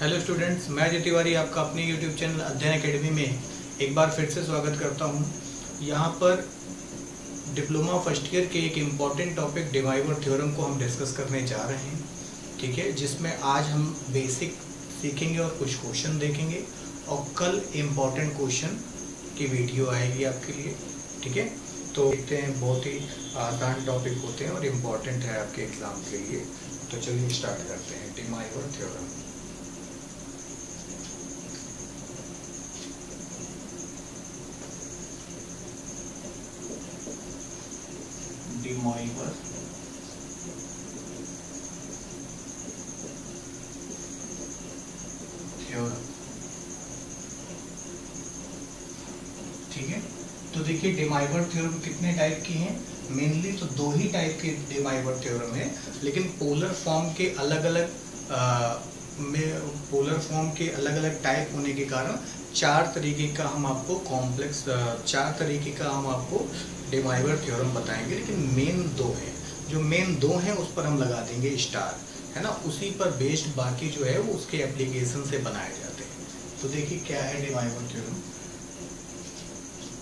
Hello students, मैं अजय तिवारी आपका अपने यूट्यूब चैनल अध्ययन एकेडमी में एक बार फिर से स्वागत करता हूं। यहां पर डिप्लोमा फर्स्ट ईयर के एक इम्पॉर्टेंट टॉपिक डी माइवर थ्योरम को हम डिस्कस करने जा रहे हैं, ठीक है, जिसमें आज हम बेसिक सीखेंगे और कुछ क्वेश्चन देखेंगे और कल इम्पॉर्टेंट क्वेश्चन की वीडियो आएगी आपके लिए, ठीक है। तो देखते हैं, बहुत ही आसान टॉपिक होते हैं और इम्पॉर्टेंट है आपके एग्ज़ाम के लिए। तो चलिए स्टार्ट करते हैं। डी माइवर थ्योरम, डी माइवर थ्योरम, ठीक है। तो देखिए, डी माइवर थ्योरम कितने टाइप की हैं? मेनली तो दो ही टाइप के डी माइवर थ्योरम है, लेकिन पोलर फॉर्म के अलग अलग टाइप होने के कारण चार तरीके का हम आपको डी माइवर थ्योरम बताएंगे। लेकिन मेन दो हैं, जो मेन दो हैं उस पर हम लगा देंगे स्टार, है ना। उसी पर बेस्ड बाकी जो है वो उसके एप्लीकेशन से बनाए जाते हैं। तो देखिए क्या है डी माइवर थ्योरम।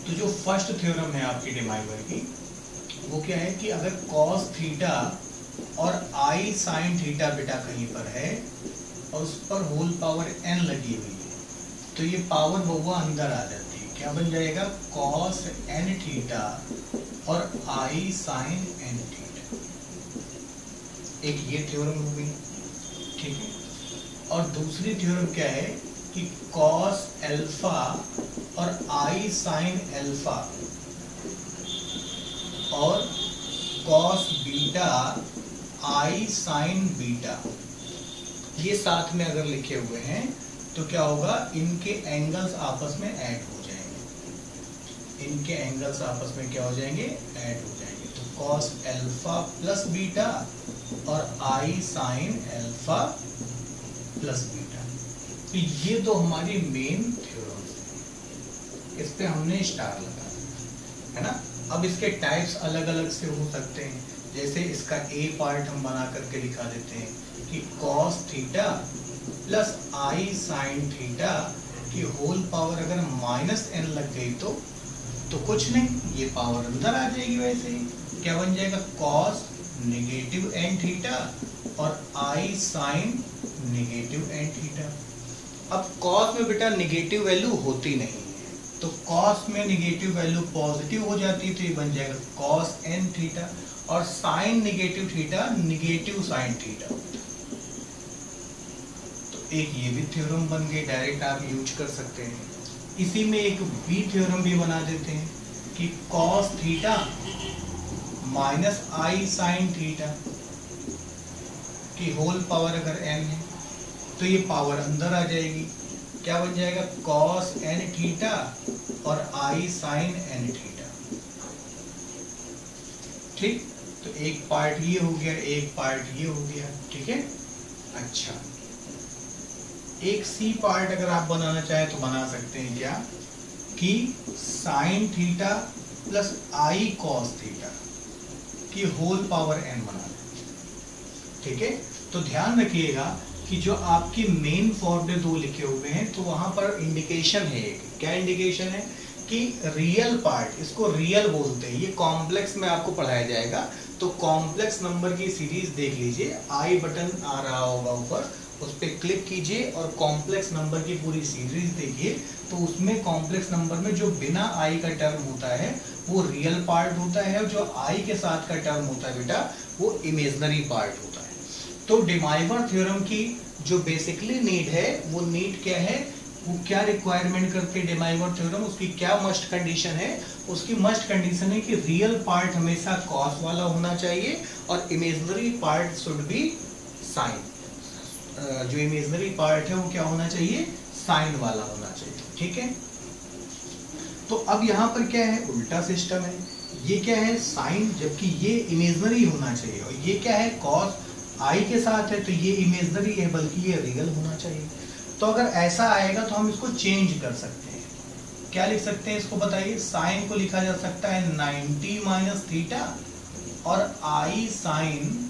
तो जो फर्स्ट थ्योरम है आपकी डी माइवर की, वो क्या है कि अगर कॉस थीटा और आई साइन थीटा बेटा कहीं पर है और उस पर होल पावर n लगी हुई है, तो ये पावर बउआ अंदर आ जाती है। क्या बन जाएगा? कॉस n थीटा और आई साइन n थीटा। एक ये थ्योरम हो गई, ठीक है। और दूसरी थ्योरम क्या है कि कॉस अल्फा और आई साइन अल्फा और कॉस बीटा आई साइन बीटा, ये साथ में अगर लिखे हुए हैं तो क्या होगा? इनके एंगल्स आपस में ऐड हो जाएंगे। इनके एंगल्स आपस में क्या हो जाएंगे? ऐड हो जाएंगे। तो कॉस अल्फा प्लस बीटा और आई साइन अल्फा प्लस बीटा। तो ये तो हमारी मेन थ्योरम है, इस पे हमने स्टार लगा, है ना। अब इसके टाइप्स अलग अलग से हो सकते हैं। जैसे इसका ए पार्ट हम बना करके दिखा देते हैं कि कॉस थीटा प्लस आई साइन थीटा की होल पावर अगर माइनस n लग गई तो कुछ नहीं, ये पावर अंदर आ जाएगी। वैसे ही क्या बन जाएगा? कॉस नेगेटिव n थीटा और आई साइन नेगेटिव n थीटा। अब कॉस में बेटा नेगेटिव वैल्यू होती नहीं है, तो कॉस में नेगेटिव वैल्यू पॉजिटिव हो जाती है, तो ये बन जाएगा कॉस n थीटा। और sine negative theta negative sine theta. तो एक ये भी थ्योरम बन गई, डायरेक्ट आप यूज कर सकते हैं। इसी में एक बी थ्योरम भी बना देते हैं कि कॉस थीटा माइनस आई साइन थीटा की होल पावर अगर n है तो ये पावर अंदर आ जाएगी। क्या बन जाएगा? कॉस n थीटा और आई साइन n थीटा, ठीक। तो एक पार्ट ये हो गया, एक पार्ट ये हो गया, ठीक है। अच्छा, एक सी पार्ट अगर आप बनाना चाहें तो बना सकते हैं। क्या कि sine theta plus I cos theta की होल पावर n बना लें, ठीक है। तो ध्यान रखिएगा कि जो आपकी मेन फॉर्मूले दो लिखे हुए हैं, तो वहां पर इंडिकेशन है। क्या इंडिकेशन है? कि रियल पार्ट, इसको रियल बोलते हैं। ये कॉम्प्लेक्स में आपको पढ़ाया जाएगा, तो कॉम्प्लेक्स नंबर की सीरीज देख लीजिए। आई बटन आ रहा होगा ऊपर, उस पर क्लिक कीजिए और कॉम्प्लेक्स नंबर की पूरी सीरीज देखिए। तो उसमें कॉम्प्लेक्स नंबर में जो बिना आई का टर्म होता है वो रियल पार्ट होता है, और जो आई के साथ का टर्म होता है बेटा वो इमेजनरी पार्ट होता है। तो डी माइवर थ्योरम की जो बेसिकली नीड है, वो नीड क्या है, वो क्या रिक्वायरमेंट करते हैं डी माइवर थ्योरम, उसकी क्या मस्ट कंडीशन है? उसकी मस्ट कंडीशन है कि रियल पार्ट हमेशा कॉस वाला होना चाहिए और imaginary part should be sine. जो इमेजनरी पार्ट है वो क्या होना चाहिए? साइन वाला होना चाहिए, ठीक है। तो अब यहाँ पर क्या है? उल्टा सिस्टम है। ये क्या है? साइन, जबकि ये इमेजनरी होना चाहिए। और ये क्या है? कॉस आई के साथ है, तो ये इमेजनरी है, बल्कि ये रियल होना चाहिए। तो अगर ऐसा आएगा तो हम इसको चेंज कर सकते हैं। क्या लिख सकते हैं इसको बताइए? साइन को लिखा जा सकता है 90 माइनस थीटा और आई साइन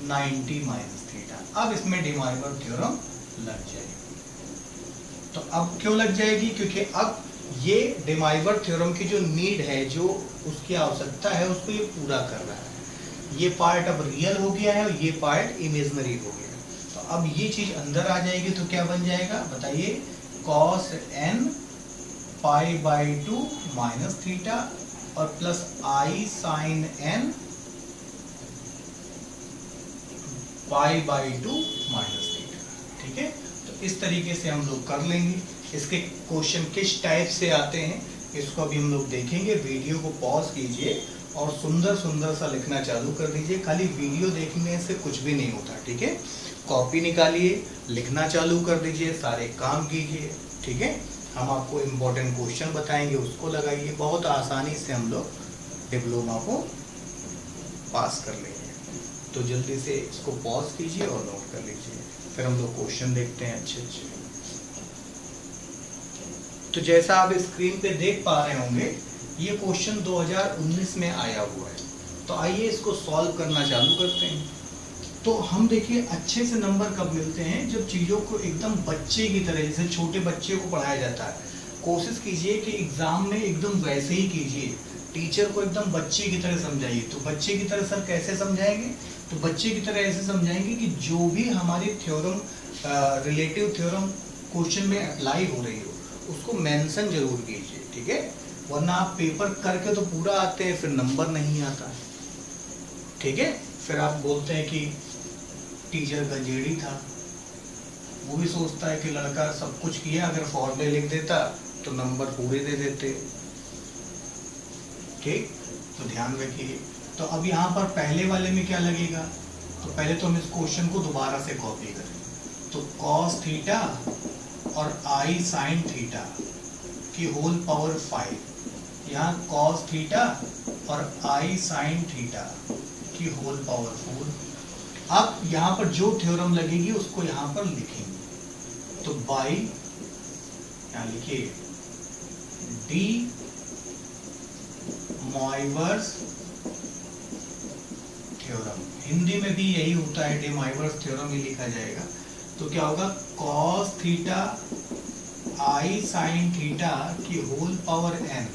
90 माइनस थीटा। अब इसमें डी माइवर थ्योरम लग जाएगी। तो अब क्यों लग जाएगी? क्योंकि अब ये डेमाइवर थ्योरम की जो नीड है, जो उसकी आवश्यकता है, उसको ये पूरा कर रहा है। ये पार्ट अब रियल हो गया है और ये पार्ट इमेजिनरी हो गया। तो अब ये चीज अंदर आ जाएगी तो क्या बन जाएगा बताइए? cos n π/2 माइनस थीटा और plus I sin n π/2 minus theta. ठीक है, तो इस तरीके से हम लोग कर लेंगे। इसके क्वेश्चन किस टाइप से आते हैं इसको अभी हम लोग देखेंगे। वीडियो को पॉज कीजिए और सुंदर सुंदर सा लिखना चालू कर दीजिए। खाली वीडियो देखने से कुछ भी नहीं होता। ठीक है, कॉपी निकालिए, लिखना चालू कर दीजिए, सारे काम कीजिए। ठीक है, हम आपको इम्पोर्टेंट क्वेश्चन बताएंगे, उसको लगाइए। बहुत आसानी से हम लोग डिप्लोमा को पास कर लेंगे। तो जल्दी से इसको पॉज कीजिए और नोट कर लीजिए, फिर हम लोग क्वेश्चन देखते हैं अच्छे अच्छे। तो जैसा आप स्क्रीन पे देख पा रहे होंगे, ये क्वेश्चन 2019 में आया हुआ है। तो आइए इसको सॉल्व करना चालू करते हैं। तो हम देखिए अच्छे से नंबर कब मिलते हैं? जब चीज़ों को एकदम बच्चे की तरह, जैसे छोटे बच्चे को पढ़ाया जाता है। कोशिश कीजिए कि एग्जाम में एकदम वैसे ही कीजिए, टीचर को एकदम बच्चे की तरह समझाइए। तो बच्चे की तरह सर कैसे समझाएंगे? तो बच्चे की तरह ऐसे समझाएंगे कि जो भी हमारी थ्योरम, रिलेटिव थ्योरम क्वेश्चन में अप्लाई हो रही हो उसको मेंशन जरूर कीजिए। ठीक है, वरना आप पेपर करके तो पूरा आते हैं, फिर नंबर नहीं आता है। ठीक है, फिर आप बोलते हैं कि टीचर गंजेड़ी था। वो भी सोचता है कि लड़का सब कुछ किया, अगर फॉर्मूले लिख देता तो नंबर पूरे दे देते। ठीक, तो ध्यान रखिए। तो अब यहाँ पर पहले वाले में क्या लगेगा? तो पहले तो हम इस क्वेश्चन को दोबारा से कॉपी करें। तो cos थीटा और I sin थीटा की होल पावर 5, यहाँ cos थीटा और I sin थीटा की होल पावर 4। अब यहाँ पर जो थ्योरम लगेगी उसको यहाँ पर लिखेंगे। तो बाई, यहाँ लिखिए डी मॉइवर्स थ्योरम। हिंदी में भी यही होता है, डी मॉइवर्स थ्योरम ही लिखा जाएगा। तो क्या होगा? cos theta I sin theta की होल पावर n।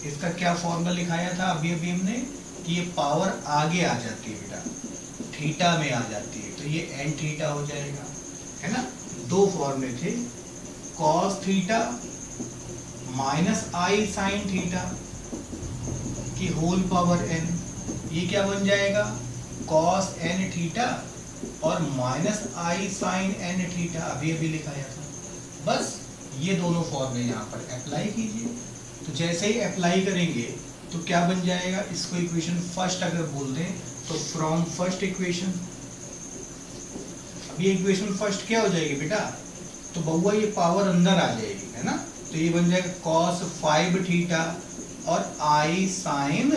इसका क्या फॉर्मूला लिखाया था अभी अभी हमने कि ये पावर आगे आ जाती है बेटा, थीटा में आ जाती है, तो ये n थीटा हो जाएगा, है ना। दो फॉर्मूले थे, cos theta minus I sin theta की होल पावर n। ये क्या बन जाएगा? cos n थीटा और minus I sin n theta अभी अभी लिखाया था। बस ये दोनों फॉर्मूले यहाँ पर अप्लाई कीजिए। तो जैसे ही अप्लाई करेंगे तो क्या बन जाएगा? इसको इक्वेशन फर्स्ट अगर बोल दें तो फ्रॉम फर्स्ट इक्वेशन। अब ये इक्वेशन फर्स्ट क्या हो जाएगी बेटा? तो बउआ ये पावर अंदर आ जाएगी, है ना। तो ये बन जाएगा cos 5 थीटा और I sin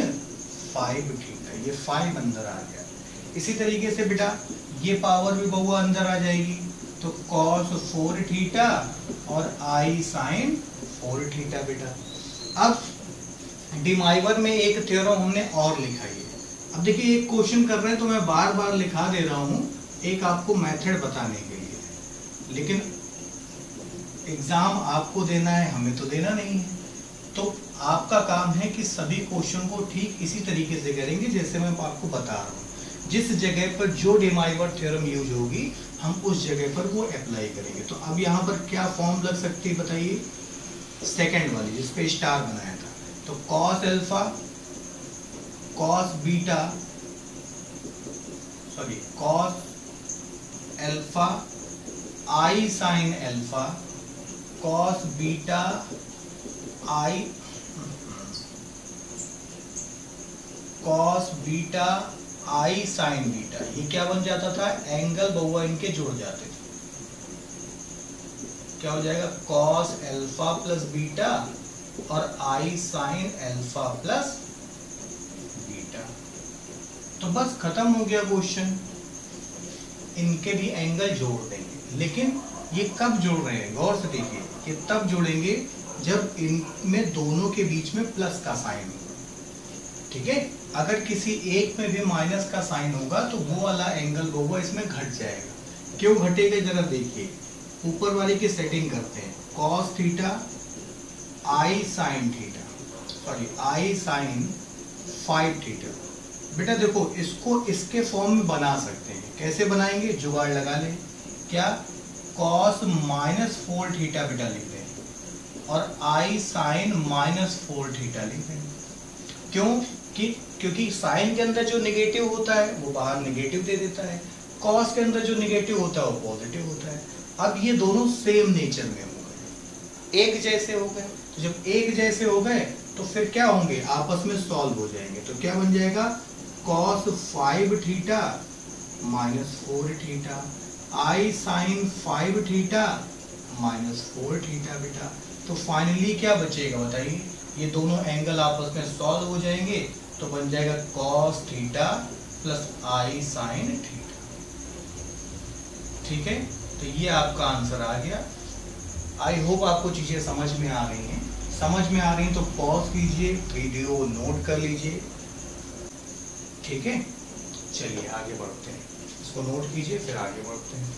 5 थीटा। ये 5 अंदर आ गया। इसी तरीके से बेटा ये पावर भी बउआ अंदर आ जाएगी। तो cos 4 थीटा और I sin 4 थीटा बेटा। अब डिमाइवर में एक थ्योरम हमने और लिखा है। अब देखिए एक क्वेश्चन कर रहे हैं तो मैं बार बार लिखा दे रहा हूं, एक आपको मेथड बताने के लिए, लेकिन एग्जाम आपको देना है, हमें तो देना नहीं है। तो आपका काम है कि सभी क्वेश्चन को ठीक इसी तरीके से करेंगे जैसे मैं आपको बता रहा हूँ। जिस जगह पर जो डिमाइवर थ्योरम यूज होगी हम उस जगह पर वो अप्लाई करेंगे। तो अब यहाँ पर क्या फॉर्म लग सकती है बताइए? सेकेंड वाली जिसपे स्टार बनाया था। तो cos alpha, cos beta, sorry cos alpha I sin alpha, cos beta I, cos beta I sin beta. ये क्या बन जाता था? एंगल बउआ इनके जुड़ जाते थे। क्या हो जाएगा? cos अल्फा प्लस बीटा और I sin alpha plus beta. तो बस खत्म हो गया क्वेश्चन। इनके भी एंगल जोड़ देंगे, लेकिन ये कब जोड़ रहे हैं? गौर से देखिए, ये तब जोड़ेंगे जब इनमें दोनों के बीच में प्लस का साइन होगा। ठीक है, अगर किसी एक में भी माइनस का साइन होगा तो वो वाला एंगल होगा इसमें घट जाएगा। क्यों घटेगा जरा देखिए। ऊपर वाली की सेटिंग करते हैं, cos theta I sine theta, sorry i sine 5 theta. बेटा देखो इसको इसके फॉर्म में बना सकते हैं, कैसे बनाएंगे, जुगाड़ लगा लें। क्या, कॉस -4 थीटा बेटा लिख दें और आई साइन -4 थीटा लिख दें। क्यों कि क्योंकि साइन के अंदर जो नेगेटिव होता है वो बाहर नेगेटिव दे देता है, कॉस के अंदर जो नेगेटिव होता है वो पॉजिटिव होता है। अब ये दोनों सेम नेचर में हो गए, एक जैसे हो गए। तो जब एक जैसे हो गए तो फिर क्या होंगे, आपस में सॉल्व हो जाएंगे। तो क्या बन जाएगा, cos 5 थीटा -4 थीटा आई साइन 5 थीटा -4 थीटा बेटा। तो फाइनली क्या बचेगा बताइए, ये दोनों एंगल आपस में सॉल्व हो जाएंगे तो बन जाएगा cos थीटा प्लस आई साइन थीटा। ठीक है, तो ये आपका आंसर आ गया। आई होप आपको चीजें समझ में आ रही हैं। समझ में आ रही हैं तो पॉज कीजिए, वीडियो नोट कर लीजिए। ठीक है, चलिए आगे बढ़ते हैं, इसको नोट कीजिए फिर आगे बढ़ते हैं।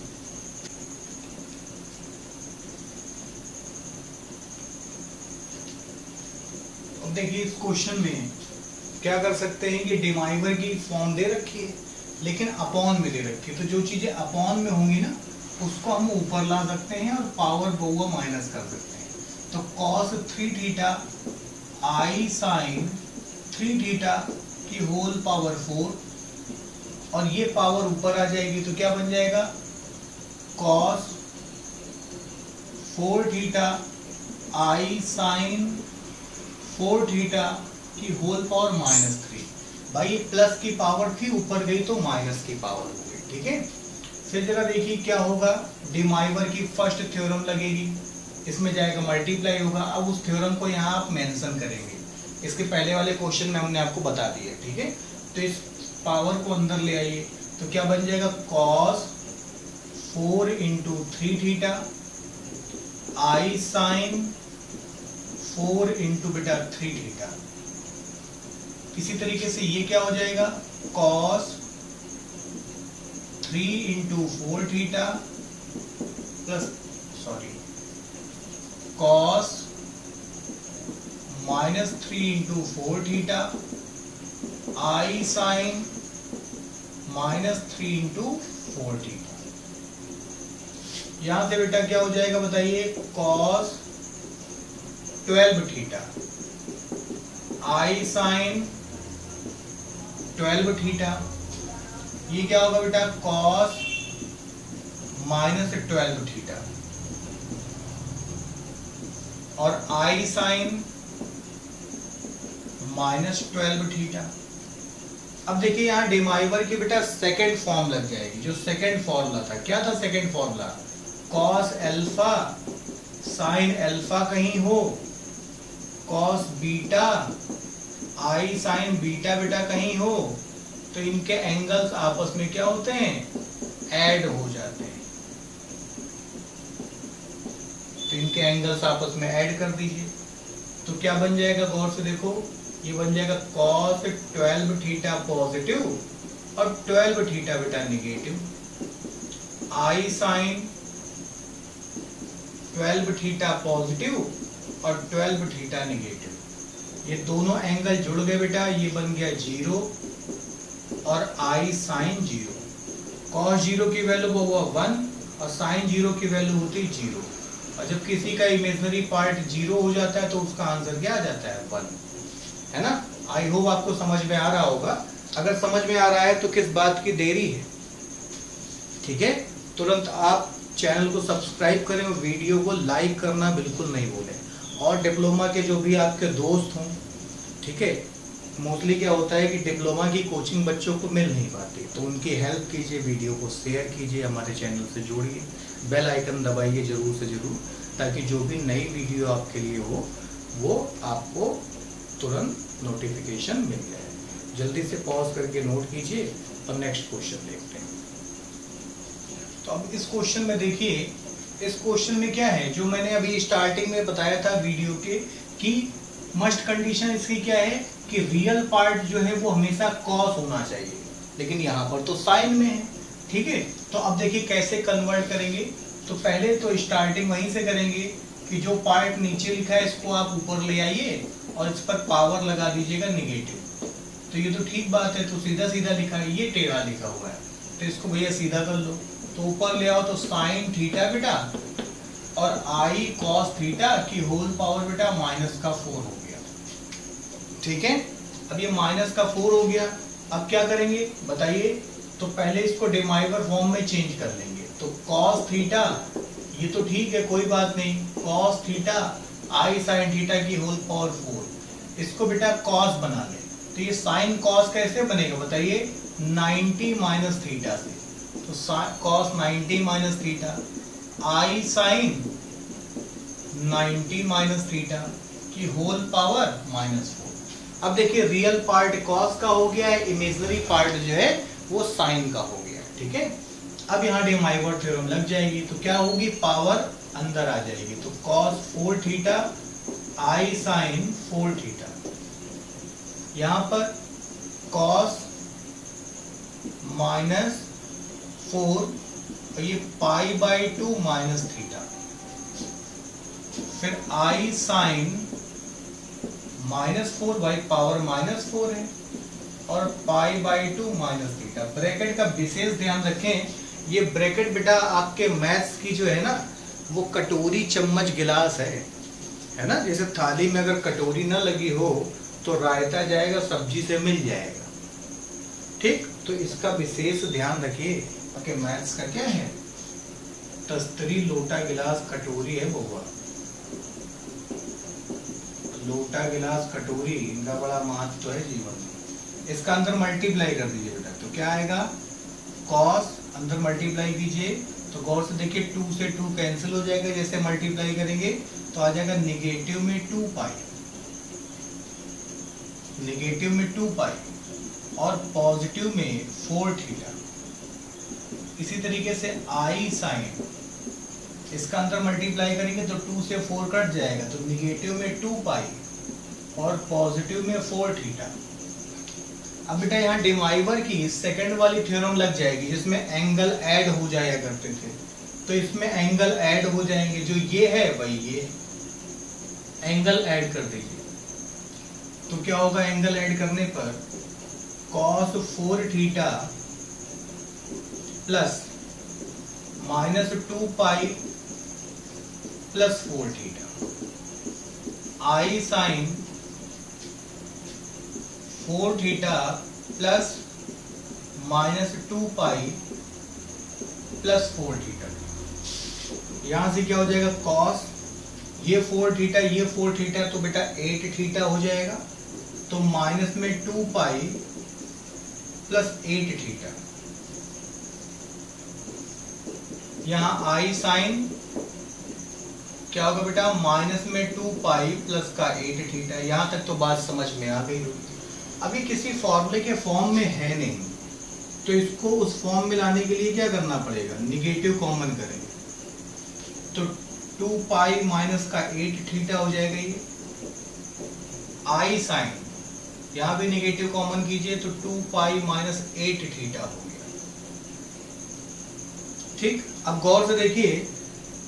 अब देखिए इस क्वेश्चन में क्या कर सकते हैं कि डिमाइवर की फॉर्म दे रखी है लेकिन अपॉन में दे रखी है। तो जो चीजें अपॉन में होंगी ना उसको हम ऊपर ला सकते हैं और पावर को माइनस कर सकते हैं। तो cos 3 थीटा आई साइन 3 थीटा की होल पावर 4 और ये पावर ऊपर आ जाएगी तो क्या बन जाएगा, cos 4 थीटा आई साइन 4 थीटा की होल पावर -3। भाई ये प्लस की पावर थी, ऊपर गई तो माइनस की पावर हो गई। ठीक है, फिर जरा देखिए क्या होगा, डिमाइवर की फर्स्ट थ्योरम लगेगी, इसमें जाएगा मल्टीप्लाई होगा। अब उस थ्योरम को यहाँ आप मेंशन करेंगे, इसके पहले वाले क्वेश्चन में हमने आपको बता दिया। ठीक है, तो इस पावर को अंदर ले आइए तो क्या बन जाएगा, cos 4 × 3 थीटा आई साइन 4 × बेटा 3 थीटा। इसी तरीके से ये क्या हो जाएगा, cos 3 × 4 theta plus cos -3 × 4 theta आई साइन -3 × 4 थीटा। यहां से बेटा क्या हो जाएगा बताइए, cos 12 थीटा आई साइन 12 थीटा। ये क्या होगा बेटा, cos -12 थीटा और आई साइन -12 थीटा। अब देखिए यहाँ डिमाइवर की बेटा सेकेंड फॉर्म लग जाएगी। जो सेकेंड फॉर्मूला था, क्या था second formula, cos alpha sine alpha कहीं हो, cos बीटा आई साइन बीटा बेटा कहीं हो, तो इनके एंगल्स आपस में क्या होते हैं, ऐड हो जाते हैं। तो इनके एंगल्स आपस में ऐड कर दीजिए तो क्या बन जाएगा, गौर से देखो, ये बन जाएगा cos 12 थीटा पॉजिटिव और 12 थीटा बेटा निगेटिव, आई साइन 12 थीटा पॉजिटिव और 12 थीटा निगेटिव। ये दोनों एंगल जुड़ गए बेटा, ये बन गया 0 और आई साइन 0। cos 0 की वैल्यू हुआ 1 और साइन 0 की वैल्यू होती 0। और जब किसी का इमेजिनरी पार्ट 0 हो जाता है तो उसका आंसर क्या आ जाता है, 1, है ना। आई होप आपको समझ में आ रहा होगा। अगर समझ में आ रहा है तो किस बात की देरी है। ठीक है, तुरंत आप चैनल को सब्सक्राइब करें और वीडियो को लाइक करना बिल्कुल नहीं भूलें। और डिप्लोमा के जो भी आपके दोस्त हों, ठीक है, मोस्टली क्या होता है कि डिप्लोमा की कोचिंग बच्चों को मिल नहीं पाती, तो उनकी हेल्प कीजिए, वीडियो को शेयर कीजिए, हमारे चैनल से जुड़िए, बेल आइकन दबाइए जरूर से जरूर, ताकि जो भी नई वीडियो आपके लिए हो वो आपको तुरंत नोटिफिकेशन मिल जाए। जल्दी से पॉज करके नोट कीजिए और नेक्स्ट क्वेश्चन देखते हैं। तो अब इस क्वेश्चन में देखिए, इस क्वेश्चन में क्या है, जो मैंने अभी स्टार्टिंग में बताया था वीडियो के कि मस्ट कंडीशन इसकी क्या है कि रियल पार्ट जो है वो हमेशा कॉस होना चाहिए, लेकिन यहाँ पर तो साइन में है। ठीक है, तो अब देखिए कैसे कन्वर्ट करेंगे। तो पहले तो स्टार्टिंग वहीं से करेंगे कि जो पार्ट नीचे लिखा है इसको आप ऊपर ले आइए और इस पर पावर लगा दीजिएगा नेगेटिव। तो ये तो ठीक बात है, तो सीधा सीधा लिखा है, ये टेढ़ा लिखा हुआ है तो इसको भैया सीधा कर लो। तो ऊपर ले आओ तो साइन थीटा बेटा और आई कॉस थीटा की होल पावर बेटा -4 हो गया। ठीक है, अब ये -4 हो गया। अब क्या करेंगे बताइए? तो पहले इसको डेमाइवर फॉर्म में चेंज कर लेंगे। तो कॉस थीटा, ये तो ठीक है कोई बात नहीं, कॉस थीटा आई साइन थीटा की होल पावर 4, इसको बेटा कॉस बना ले। तो ये साइन कॉस कैसे बनेगा बताइए? 90 माइनस थीटा से। तो कॉस 90 माइनस थीटा आई साइन 90 माइनस थीटा की होल पावर -4। अब देखिए रियल पार्ट कॉस का हो गया है, इमेजिनरी पार्ट जो है वो साइन का हो गया। ठीक है, अब यहाँ डेमाइवर थ्योरम लग जाएगी तो क्या होगी? पावर अंदर आ जाएगी। तो cos 4 थीटा आई साइन 4 थीटा, यहाँ पर cos -4 और ये π/2 माइनस थीटा, फिर आई साइन -4 बाई पावर -4 है और π/2 माइनस थीटा। ब्रैकेट का विशेष ध्यान रखें, ये ब्रैकेट बेटा आपके मैथ्स की जो है ना वो कटोरी चम्मच गिलास है ना, जैसे थाली में अगर कटोरी ना लगी हो तो रायता जाएगा सब्जी से मिल जाएगा। ठीक, तो इसका विशेष ध्यान रखिए। आपके मैथ्स का क्या है? तस्तरी लोटा गिलास कटोरी है बउआ, लोटा गिलास कटोरी, इनका बड़ा महत्व है जीवन में। इसका अंदर मल्टीप्लाई कर दीजिए बेटा, तो क्या आएगा? कॉस अंदर मल्टीप्लाई कीजिए तो गौर से देखिए 2 से 2 कैंसिल हो जाएगा, जैसे मल्टीप्लाई करेंगे तो आ जाएगा नेगेटिव में 2π, नेगेटिव में 2π और पॉजिटिव में 4 थीटा। इसी तरीके से आई साइन, इसका अंदर मल्टीप्लाई करेंगे तो 2 से 4 कट जाएगा तो नेगेटिव में 2π और पॉजिटिव में 4 थीटा। अब बेटा यहाँ डिमाइवर की सेकंड वाली थ्योरम लग जाएगी जिसमें एंगल ऐड हो जाया करते थे, तो इसमें एंगल ऐड हो जाएंगे। जो ये है वही ये एंगल ऐड कर दीजिए तो क्या होगा? एंगल ऐड करने पर cos 4 theta plus -2π plus 4 theta, आई sine 4 theta plus -2π plus 4 theta. यहां से क्या हो जाएगा? cos ये 4 थीटा ये 4 थीटा तो बेटा 8 थीटा हो जाएगा, तो माइनस में 2π प्लस 8 थीटा। यहाँ आई साइन क्या होगा बेटा? माइनस में 2π प्लस का 8 थीटा। यहाँ तक तो बात समझ में आ गई होगी। अभी किसी फॉर्मूले के फॉर्म में है नहीं तो इसको उस फॉर्म में लाने के लिए क्या करना पड़ेगा? निगेटिव कॉमन करेंगे तो 2π माइनस का 8 थीटा हो जाएगा ये। आई साइन यहाँ भी निगेटिव कॉमन कीजिए तो 2π माइनस 8 थीटा हो गया। ठीक, अब गौर से देखिए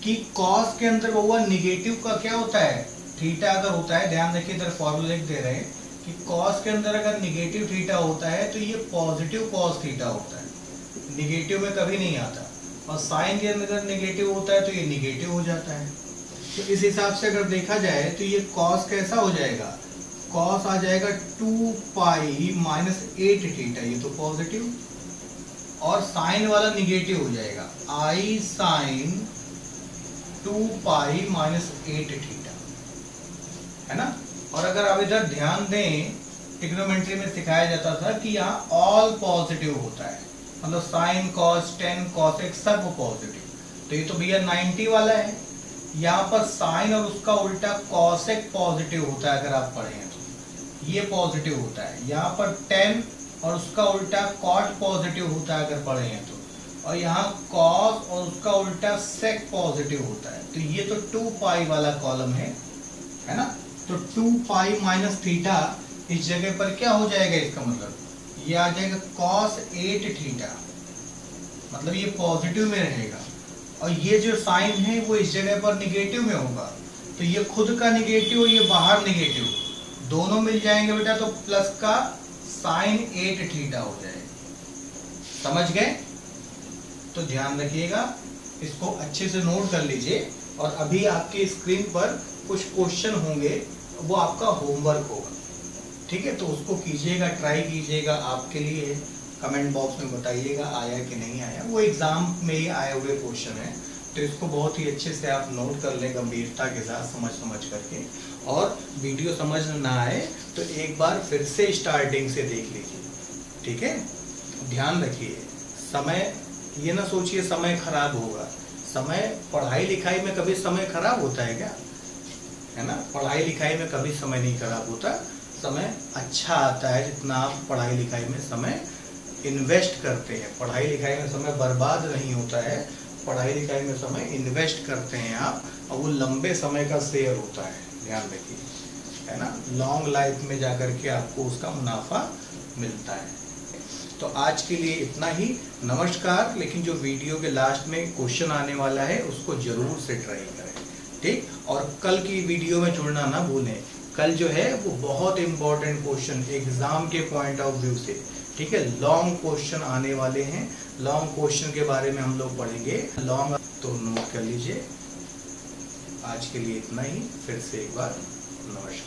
कि कॉस के अंदर हुआ निगेटिव का क्या होता है? थीटा अगर होता है, ध्यान रखिए इधर फॉर्मूला लिख दे रहे हैं कि कॉस के अंदर अगर निगेटिव थीटा होता है तो ये पॉजिटिव कॉस थीटा होता है, निगेटिव में कभी नहीं आता। और साइन के अंदर निगेटिव होता है तो ये निगेटिव हो जाता है। तो इस हिसाब से अगर देखा जाए तो ये कॉस कैसा हो जाएगा? कॉस आ जाएगा 2π माइनस 8 थीटा, ये तो पॉजिटिव, और साइन वाला निगेटिव हो जाएगा आई साइन 2π माइनस 8 थीटा, है ना। और अगर आप इधर ध्यान दें, ट्रिग्नोमेट्री में सिखाया जाता था कि यहाँ ऑल पॉजिटिव होता है, मतलब साइन कॉस टेन कॉसेक सब पॉजिटिव। तो ये तो भैया 90 वाला है, यहाँ पर साइन और उसका उल्टा कॉसेक पॉजिटिव होता है। अगर आप पढ़ें तो ये पॉजिटिव होता है, यहाँ पर टेन और उसका उल्टा कॉट पॉजिटिव होता है अगर पढ़ें तो, और यहाँ कॉस और उसका उल्टा सेक पॉजिटिव होता है। तो ये तो 2π वाला कॉलम है ना। तो 2π माइनस थीटा इस जगह पर क्या हो जाएगा? इसका मतलब ये आ जाएगा cos 8 थीटा, मतलब ये पॉजिटिव में रहेगा। और ये जो साइन है वो इस जगह पर निगेटिव में होगा, तो ये खुद का निगेटिव और ये बाहर निगेटिव दोनों मिल जाएंगे बेटा, तो प्लस का साइन 8 थीटा हो जाएगा। समझ गए? तो ध्यान रखिएगा, इसको अच्छे से नोट कर लीजिए। और अभी आपके स्क्रीन पर कुछ क्वेश्चन होंगे, वो आपका होमवर्क होगा, ठीक है? तो उसको कीजिएगा, ट्राई कीजिएगा, आपके लिए कमेंट बॉक्स में बताइएगा आया कि नहीं आया। वो एग्जाम में ही आए हुए क्वेश्चन है, तो इसको बहुत ही अच्छे से आप नोट कर लें गंभीरता के साथ, समझ करके। और वीडियो समझ ना आए तो एक बार फिर से स्टार्टिंग से देख लीजिए, ठीक है? ध्यान रखिए, समय ये ना सोचिए समय खराब होगा। समय, पढ़ाई लिखाई में कभी समय खराब होता है क्या? है ना? पढ़ाई लिखाई में कभी समय नहीं खराब होता, समय अच्छा आता है जितना आप पढ़ाई लिखाई में समय इन्वेस्ट करते हैं। पढ़ाई लिखाई में समय बर्बाद नहीं होता है, पढ़ाई लिखाई में समय इन्वेस्ट करते हैं आप, और वो लंबे समय का शेयर होता है, ध्यान रखिए, है ना? लॉन्ग लाइफ में जाकर के आपको उसका मुनाफा मिलता है। तो आज के लिए इतना ही, नमस्कार। लेकिन जो वीडियो के लास्ट में क्वेश्चन आने वाला है उसको जरूर से ट्राई करें, ठीक? और कल की वीडियो में जुड़ना ना भूलें, कल जो है वो बहुत इंपॉर्टेंट क्वेश्चन एग्जाम के पॉइंट ऑफ व्यू से, ठीक है? लॉन्ग क्वेश्चन आने वाले हैं, लॉन्ग क्वेश्चन के बारे में हम लोग पढ़ेंगे। लॉन्ग तो नोट कर लीजिए। आज के लिए इतना ही, फिर से एक बार नमस्कार।